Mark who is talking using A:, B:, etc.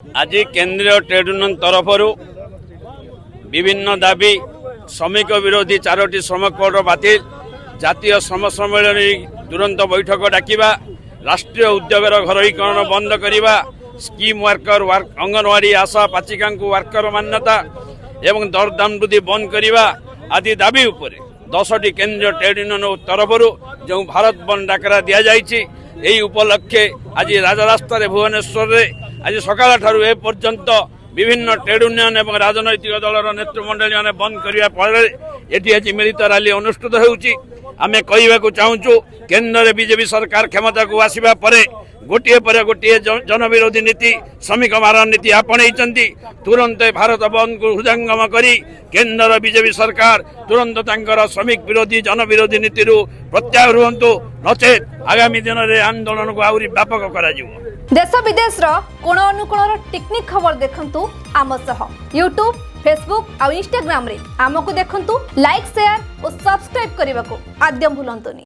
A: आज केंद्रीय trade union तरफ विभिन्न दाबी श्रमिक विरोधी 4टी श्रम कोड बातिल जातीय श्रम सम्मेलन तुरंत बैठक डाकिबा राष्ट्रीय उद्योगर घरोईकरण बंद करने स्कीम वर्कर अंगनवाड़ी आशा पाचिका वर्कर मान्यता एवं दरदाम वृद्धि बंद करने आदि दाबी उपर 10टी केंद्रीय ट्रेड यूनियन तरफ जो भारत बंद डाकरा दि जाइए उपलक्षे आज राजरास्तार भुवनेश्वर आज सकाल ठारू ए पर्यंत विभिन्न ट्रेड यूनियन एवं राजनैतिक दलर नेतृमंडली मैंने बंद करने फल आज मिलित रैली अनुष्ठित होमें कहवाक चाहूँ केन्द्र बीजेपी सरकार क्षमता को आसवा गोटे पर गोटे जनविरोधी नीति श्रमिक मारण नीति आपणई तुरंत भारत बंद को हृदयंगम करी केन्द्र बीजेपी सरकार तुरंत श्रमिक विरोधी जनविरोधी नीति प्रत्याहार हुंतु नचेत आगामी दिन में आंदोलन को आहरी व्यापक करा
B: देश विदेश कोण अनुकोण टेक्निक खबर देखंतु आम सह यूट्यूब फेसबुक और इंस्टाग्राम रे आमको देखंतु लाइक शेयर और सब्सक्राइब करने को आद्यम भूलंतुनी।